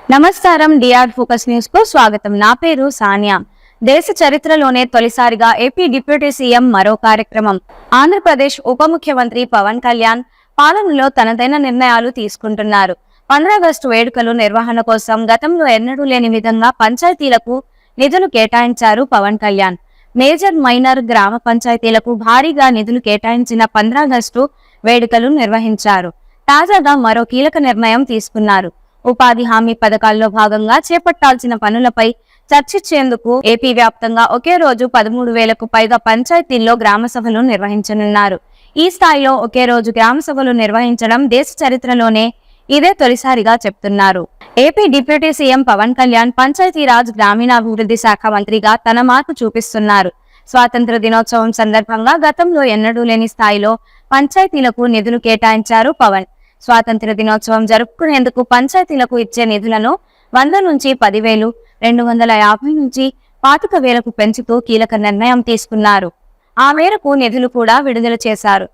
నమస్కారం. DR focus news కు స్వాగతం. నా పేరు సానియా. దేశ చరిత్రలోనే తొలిసారిగా ఏపీ డిప్యూటీ సీఎం మరో కార్యక్రమం. ఆంధ్రప్రదేశ్ ఉప ముఖ్యమంత్రి పవన్ కళ్యాణ్ పాలనలో తనదైన నిర్ణయాలు తీసుకుంటున్నారు. 15 ఆగస్టు వేడుకలు నిర్వహణ కోసం గతంలో ఎన్నడూ లేని విధంగా పంచాయతీలకు నిధులు కేటాయించారు పవన్ కళ్యాణ్. మేజర్ మైనర్ గ్రామ పంచాయతీలకు భారీగా నిధులు కేటాయించిన 15 ఆగస్టు వేడుకలు నిర్వహించారు. తాజాగా మరో కీలక నిర్ణయం తీసుకున్నారు. ఉపాధి హామీ పథకాల్లో భాగంగా చేపట్టాల్సిన పనులపై చర్చించేందుకు ఏపీ వ్యాప్తంగా ఒకే రోజు 13,000కు పైగా పంచాయతీల్లో గ్రామ సభలు నిర్వహించనున్నారు. ఈ స్థాయిలో ఒకే రోజు గ్రామ సభలు నిర్వహించడం దేశ చరిత్రలోనే ఇదే తొలిసారిగా చెప్తున్నారు. AP deputy CM Pawan Kalyan Panchayati Raj గ్రామీణాభివృద్ధి శాఖ మంత్రిగా తన మార్పు చూపిస్తున్నారు. స్వాతంత్ర దినోత్సవం సందర్భంగా గతంలో ఎన్నడూ లేని స్థాయిలో పంచాయతీలకు నిధులు కేటాయించారు పవన్. స్వాతంత్ర దినోత్సవం జరుపుకునేందుకు పంచాయతీలకు ఇచ్చే నిధులను 100 నుంచి 10,000, 250 నుంచి 25,000కు పెంచుతూ కీలక నిర్ణయం తీసుకున్నారు. ఆ మేరకు నిధులు కూడా విడుదల చేశారు.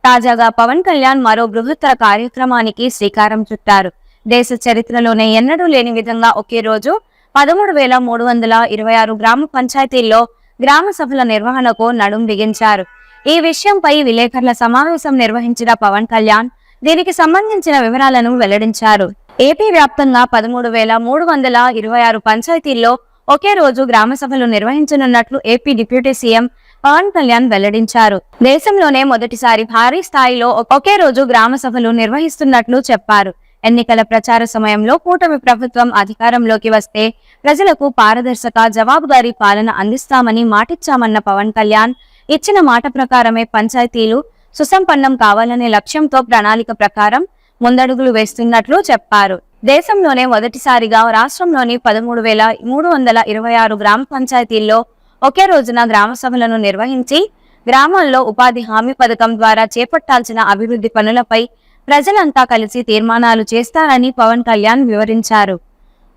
తాజాగా పవన్ కళ్యాణ్ మరో బృహత్తర కార్యక్రమానికి శ్రీకారం చుట్టారు. దేశ చరిత్రలోనే ఎన్నడూ లేని విధంగా ఒకే రోజు 13,326 గ్రామ పంచాయతీల్లో గ్రామ సభల నిర్వహణకు నడుం బిగించారు. ఈ విషయంపై విలేకరుల సమావేశం నిర్వహించిన పవన్ కళ్యాణ్ దీనికి సంబంధించిన వివరాలను వెల్లడించారు. ఏపీ వ్యాప్తంగా 13,326 పంచాయతీల్లో ఒకే రోజు గ్రామ సభలు నిర్వహించనున్నట్లు AP deputy CM Pawan Kalyan వెల్లడించారు. దేశంలోనే మొదటిసారి భారీ స్థాయిలో ఒకే రోజు గ్రామ సభలు నిర్వహిస్తున్నట్లు చెప్పారు. ఎన్నికల ప్రచార సమయంలో కూటమి ప్రభుత్వం అధికారంలోకి వస్తే ప్రజలకు పారదర్శక, జవాబుదారీ పాలన అందిస్తామని మాటిచ్చామన్న పవన్ కళ్యాణ్ ఇచ్చిన మాట ప్రకారమే పంచాయతీలు సుసంపన్నం కావాలనే లక్ష్యంతో ప్రణాళిక ప్రకారం ముందడుగులు వేస్తున్నట్లు చెప్పారు. దేశంలోనే మొదటిసారిగా రాష్ట్రంలోని 13,326 గ్రామ పంచాయతీల్లో ఒకే రోజున గ్రామ సభలను నిర్వహించి గ్రామాల్లో ఉపాధి హామీ పథకం ద్వారా చేపట్టాల్సిన అభివృద్ధి పనులపై ప్రజలంతా కలిసి తీర్మానాలు చేస్తారని పవన్ కళ్యాణ్ వివరించారు.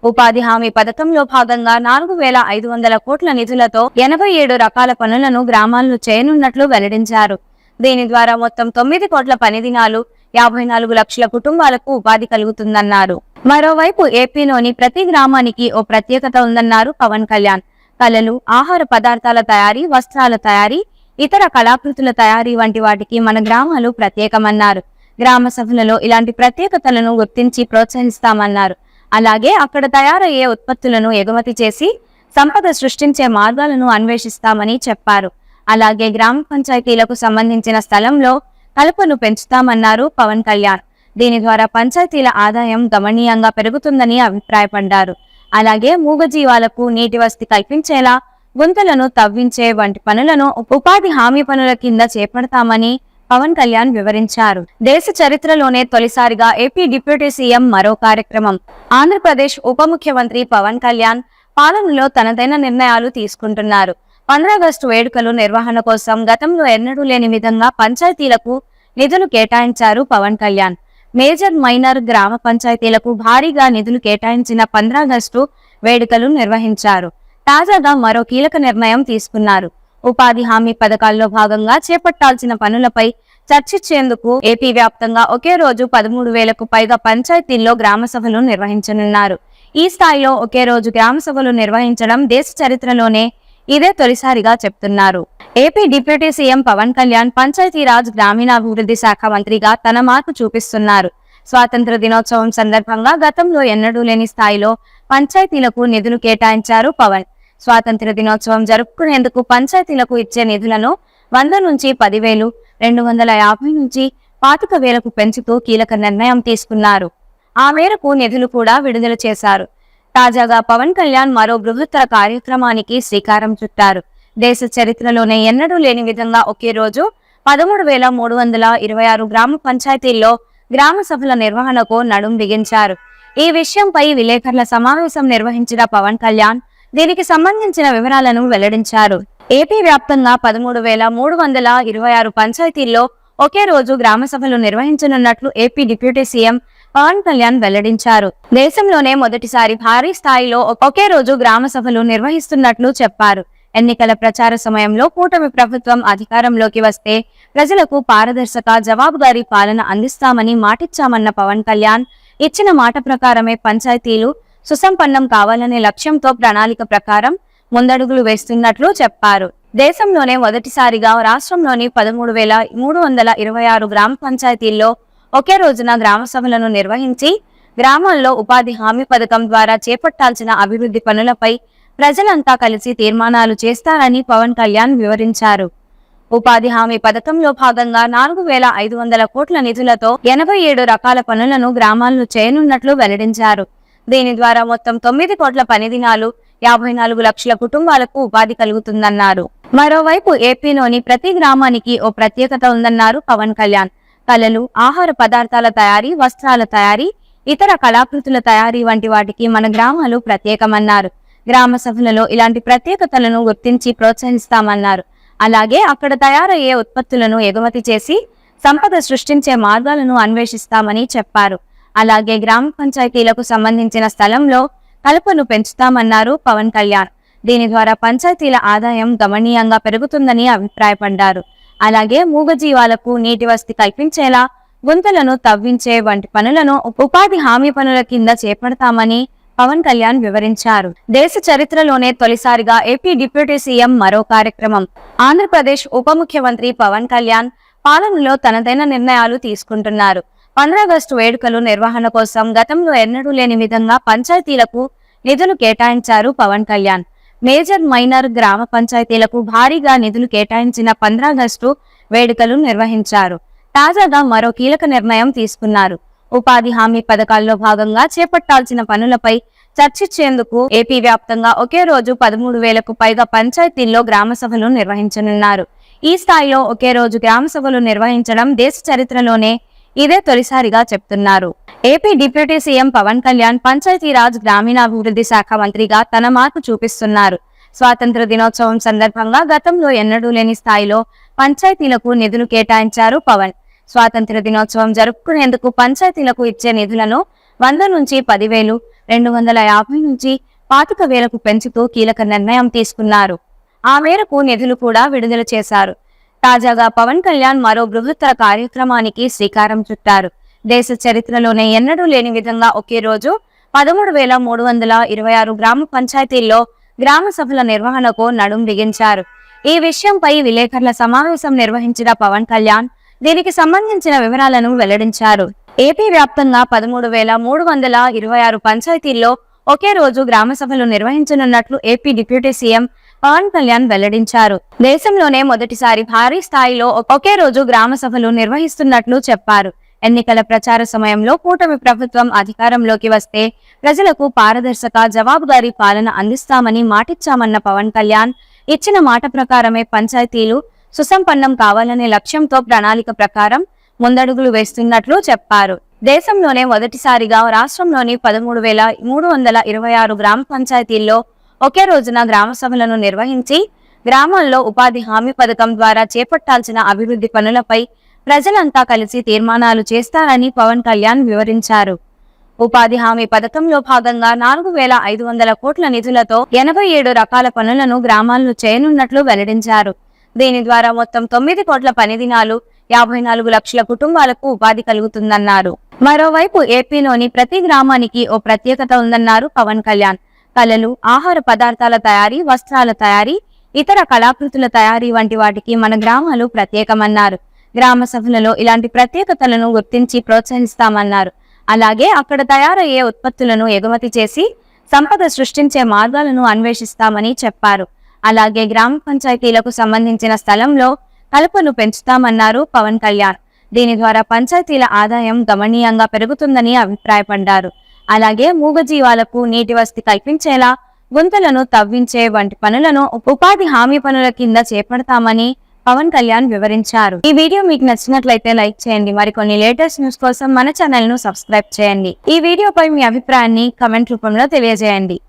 ఉపాధి హామీ పథకంలో భాగంగా 4,500 కోట్ల నిధులతో 87 రకాల పనులను గ్రామాల్లో చేయనున్నట్లు వెల్లడించారు. దీని ద్వారా మొత్తం 9 కోట్ల పని దినాలు, 54 లక్షల కుటుంబాలకు ఉపాధి కలుగుతుందన్నారు. మరోవైపు ఏపీలోని ప్రతి గ్రామానికి ఓ ప్రత్యేకత ఉందన్నారు పవన్ కళ్యాణ్. కళలు, ఆహార పదార్థాల తయారీ, వస్త్రాల తయారీ, ఇతర కళాకృతుల తయారీ వంటి వాటికి మన గ్రామాలు ప్రత్యేకమన్నారు. గ్రామ సభలలో ఇలాంటి ప్రత్యేకతలను గుర్తించి ప్రోత్సహిస్తామన్నారు. అలాగే అక్కడ తయారయ్యే ఉత్పత్తులను ఎగుమతి చేసి సంపద సృష్టించే మార్గాలను అన్వేషిస్తామని చెప్పారు. అలాగే గ్రామ పంచాయతీలకు సంబంధించిన స్థలంలో కలపను పెంచుతామన్నారు పవన్ కళ్యాణ్. దీని ద్వారా పంచాయతీల ఆదాయం గణనీయంగా పెరుగుతుందని అభిప్రాయపడ్డారు. అలాగే మూగజీవాలకు నీటి వసతి కల్పించేలా గుంతలను తవ్వించే వంటి పనులను ఉపాధి హామీ పనుల కింద చేపడతామని పవన్ కళ్యాణ్ వివరించారు. దేశ చరిత్రలోనే తొలిసారిగా ఏపీ డిప్యూటీ సీఎం మరో కార్యక్రమం. ఆంధ్రప్రదేశ్ ఉప ముఖ్యమంత్రి పవన్ కళ్యాణ్ పాలనలో తనదైన నిర్ణయాలు తీసుకుంటున్నారు. 15 ఆగస్టు వేడుకలు నిర్వహణ కోసం గతంలో ఎన్నడూ లేని విధంగా పంచాయతీలకు నిధులు కేటాయించారు పవన్ కళ్యాణ్. మేజర్ మైనర్ గ్రామ పంచాయతీలకు భారీగా నిధులు కేటాయించిన 15 ఆగస్టు వేడుకలు నిర్వహించారు. తాజాగా మరో కీలక నిర్ణయం తీసుకున్నారు. ఉపాధి హామీ పథకాల్లో భాగంగా చేపట్టాల్సిన పనులపై చర్చించేందుకు ఏపీ వ్యాప్తంగా ఒకే రోజు 13,000కు పైగా పంచాయతీల్లో గ్రామ సభలు నిర్వహించనున్నారు. ఈ స్థాయిలో ఒకే రోజు గ్రామ సభలు నిర్వహించడం దేశ చరిత్రలోనే ఇదే తొలిసారిగా చెప్తున్నారు. AP deputy CM Pawan Kalyan Panchayati Raj గ్రామీణాభివృద్ధి శాఖ మంత్రిగా తన మార్పు చూపిస్తున్నారు. స్వాతంత్ర దినోత్సవం సందర్భంగా గతంలో ఎన్నడూ లేని స్థాయిలో పంచాయతీలకు నిధులు కేటాయించారు పవన్. స్వాతంత్ర దినోత్సవం జరుపుకునేందుకు పంచాయతీలకు ఇచ్చే నిధులను 100 నుంచి 10,000, 250 నుంచి 25,000కు పెంచుతూ కీలక నిర్ణయం తీసుకున్నారు. ఆ మేరకు నిధులు కూడా విడుదల చేశారు. తాజాగా పవన్ కళ్యాణ్ మరో బృహత్తర కార్యక్రమానికి శ్రీకారం చుట్టారు. దేశ చరిత్రలోనే ఎన్నడూ లేని విధంగా ఒకే రోజు 13,326 గ్రామ పంచాయతీల్లో గ్రామ సభల నిర్వహణకు నడుం బిగించారు. ఈ విషయంపై విలేకరుల సమావేశం నిర్వహించిన పవన్ కళ్యాణ్ దీనికి సంబంధించిన వివరాలను వెల్లడించారు. ఏపీ వ్యాప్తంగా 13,326 పంచాయతీల్లో ఒకే రోజు గ్రామ సభలు నిర్వహించనున్నట్లు AP deputy CM Pawan Kalyan వెల్లడించారు. దేశంలోనే మొదటిసారి భారీ స్థాయిలో ఒకే రోజు గ్రామ సభలు నిర్వహిస్తున్నట్లు చెప్పారు. ఎన్నికల ప్రచార సమయంలో కూటమి ప్రభుత్వం అధికారంలోకి వస్తే ప్రజలకు పారదర్శక, జవాబుదారీ పాలన అందిస్తామని మాటిచ్చామన్న పవన్ కళ్యాణ్ ఇచ్చిన మాట ప్రకారమే పంచాయతీలు సుసంపన్నం కావాలనే లక్ష్యంతో ప్రణాళిక ప్రకారం ముందడుగులు వేస్తున్నట్లు చెప్పారు. దేశంలోనే మొదటిసారిగా రాష్ట్రంలోని 13,326 గ్రామ పంచాయతీల్లో ఒకే రోజున గ్రామ సభలను నిర్వహించి గ్రామాల్లో ఉపాధి హామీ పథకం ద్వారా చేపట్టాల్సిన అభివృద్ధి పనులపై ప్రజలంతా కలిసి తీర్మానాలు చేస్తారని పవన్ కళ్యాణ్ వివరించారు. ఉపాధి హామీ పథకంలో భాగంగా 4,500 కోట్ల నిధులతో 87 రకాల పనులను గ్రామాల్లో చేయనున్నట్లు వెల్లడించారు. దీని ద్వారా మొత్తం 9 కోట్ల పని దినాలు, 54 లక్షల కుటుంబాలకు ఉపాధి కలుగుతుందన్నారు. మరోవైపు ఏపీలోని ప్రతి గ్రామానికి ఓ ప్రత్యేకత ఉందన్నారు పవన్ కళ్యాణ్. కళలు, ఆహార పదార్థాల తయారీ, వస్త్రాల తయారీ, ఇతర కళాకృతుల తయారీ వంటి వాటికి మన గ్రామాలు ప్రత్యేకమన్నారు. గ్రామ సభలలో ఇలాంటి ప్రత్యేకతలను గుర్తించి ప్రోత్సహిస్తామన్నారు. అలాగే అక్కడ తయారయ్యే ఉత్పత్తులను ఎగుమతి చేసి సంపద సృష్టించే మార్గాలను అన్వేషిస్తామని చెప్పారు. అలాగే గ్రామ పంచాయతీలకు సంబంధించిన స్థలంలో కలుపును పెంచుతామన్నారు పవన్ కళ్యాణ్. దీని ద్వారా పంచాయతీల ఆదాయం గణనీయంగా పెరుగుతుందని అభిప్రాయపడ్డారు. అలాగే మూగజీవాలకు నీటి వసతి కల్పించేలా గుంతలను తవ్వించే వంటి పనులను ఉపాధి హామీ పనుల కింద చేపడతామని పవన్ కళ్యాణ్ వివరించారు. దేశ చరిత్రలోనే తొలిసారిగా ఏపీ డిప్యూటీ సీఎం మరో కార్యక్రమం. ఆంధ్రప్రదేశ్ ఉప ముఖ్యమంత్రి పవన్ కళ్యాణ్ పాలనలో తనదైన నిర్ణయాలు తీసుకుంటున్నారు. 15 ఆగస్టు వేడుకలు నిర్వహణ కోసం గతంలో ఎన్నడూ లేని విధంగా పంచాయతీలకు నిధులు కేటాయించారు పవన్ కళ్యాణ్. మేజర్, మైనర్ గ్రామ పంచాయతీలకు భారీగా నిధులు కేటాయించిన 15 ఆగస్టు వేడుకలు నిర్వహించారు. తాజాగా మరో కీలక నిర్ణయం తీసుకున్నారు. ఉపాధి హామీ పథకాల్లో భాగంగా చేపట్టాల్సిన పనులపై చర్చించేందుకు ఏపీ వ్యాప్తంగా ఒకే రోజు 13,000కు పైగా పంచాయతీల్లో గ్రామ సభలు నిర్వహించనున్నారు. ఈ స్థాయిలో ఒకే రోజు గ్రామ సభలు నిర్వహించడం దేశ చరిత్రలోనే ఇదే తొలిసారిగా చెప్తున్నారు. AP deputy CM Pawan Kalyan Panchayati Raj గ్రామీణాభివృద్ధి శాఖ మంత్రిగా తన మార్పు చూపిస్తున్నారు. స్వాతంత్ర దినోత్సవం సందర్భంగా గతంలో ఎన్నడూ లేని స్థాయిలో పంచాయతీలకు నిధులు కేటాయించారు పవన్. స్వాతంత్ర దినోత్సవం జరుపుకునేందుకు పంచాయతీలకు ఇచ్చే నిధులను 100 నుంచి 10,000, 250 నుంచి 25,000కు పెంచుతూ కీలక నిర్ణయం తీసుకున్నారు. ఆ మేరకు నిధులు కూడా విడుదల చేశారు. తాజాగా పవన్ కళ్యాణ్ మరో బృహత్తర కార్యక్రమానికి శ్రీకారం చుట్టారు. దేశ చరిత్రలోనే ఎన్నడూ లేని విధంగా ఒకే రోజు 13,326 గ్రామ పంచాయతీల్లో గ్రామ సభల నిర్వహణకు నడుం బిగించారు. ఈ విషయంపై విలేకరుల సమావేశం నిర్వహించిన పవన్ కళ్యాణ్ దీనికి సంబంధించిన వివరాలను వెల్లడించారు. ఏపీ వ్యాప్తంగా 13,326 పంచాయతీల్లో ఒకే రోజు గ్రామ సభలు నిర్వహించనున్నట్లు AP deputy CM Pawan Kalyan వెల్లడించారు. దేశంలోనే మొదటిసారి భారీ స్థాయిలో ఒకే రోజు గ్రామ సభలు నిర్వహిస్తున్నట్లు చెప్పారు. ఎన్నికల ప్రచార సమయంలో కూటమి ప్రభుత్వం అధికారంలోకి వస్తే ప్రజలకు పారదర్శక, జవాబుదారీ పాలన అందిస్తామని మాటిచ్చామన్న పవన్ కళ్యాణ్ ఇచ్చిన మాట ప్రకారమే పంచాయతీలు సుసంపన్నం కావాలనే లక్ష్యంతో ప్రణాళిక ప్రకారం ముందడుగులు వేస్తున్నట్లు చెప్పారు. దేశంలోనే మొదటిసారిగా రాష్ట్రంలోని 13,326 గ్రామ పంచాయతీల్లో ఒకే రోజున గ్రామ సభలను నిర్వహించి గ్రామాల్లో ఉపాధి హామీ పథకం ద్వారా చేపట్టాల్సిన అభివృద్ధి పనులపై ప్రజలంతా కలిసి తీర్మానాలు చేస్తారని పవన్ కళ్యాణ్ వివరించారు. ఉపాధి హామీ పథకంలో భాగంగా 4,500 కోట్ల నిధులతో 87 రకాల పనులను గ్రామాల్లో చేయనున్నట్లు వెల్లడించారు. దీని ద్వారా మొత్తం 9 కోట్ల పని దినాలు, 54 లక్షల కుటుంబాలకు ఉపాధి కలుగుతుందన్నారు. మరోవైపు ఏపీలోని ప్రతి గ్రామానికి ఓ ప్రత్యేకత ఉందన్నారు పవన్ కళ్యాణ్. కళలు, ఆహార పదార్థాల తయారీ, వస్త్రాల తయారీ, ఇతర కళాకృతుల తయారీ వంటి వాటికి మన గ్రామాలు ప్రత్యేకమన్నారు. గ్రామ సభలలో ఇలాంటి ప్రత్యేకతలను గుర్తించి ప్రోత్సహిస్తామన్నారు. అలాగే అక్కడ తయారయ్యే ఉత్పత్తులను ఎగుమతి చేసి సంపద సృష్టించే మార్గాలను అన్వేషిస్తామని చెప్పారు. అలాగే గ్రామ పంచాయతీలకు సంబంధించిన స్థలంలో కలుపును పెంచుతామన్నారు పవన్ కళ్యాణ్. దీని ద్వారా పంచాయతీల ఆదాయం గణనీయంగా పెరుగుతుందని అభిప్రాయపడ్డారు. అలాగే మూగజీవాలకు నీటి వసతి కల్పించేలా గుంతలను తవ్వించే వంటి పనులను ఉపాధి హామీ పనుల కింద చేపడతామని పవన్ కళ్యాణ్ వివరించారు. ఈ వీడియో మీకు నచ్చినట్లయితే లైక్ చేయండి. మరికొన్ని లేటెస్ట్ న్యూస్ కోసం మన ఛానల్ ను సబ్స్క్రైబ్ చేయండి. ఈ వీడియోపై మీ అభిప్రాయాన్ని కమెంట్ రూపంలో తెలియజేయండి.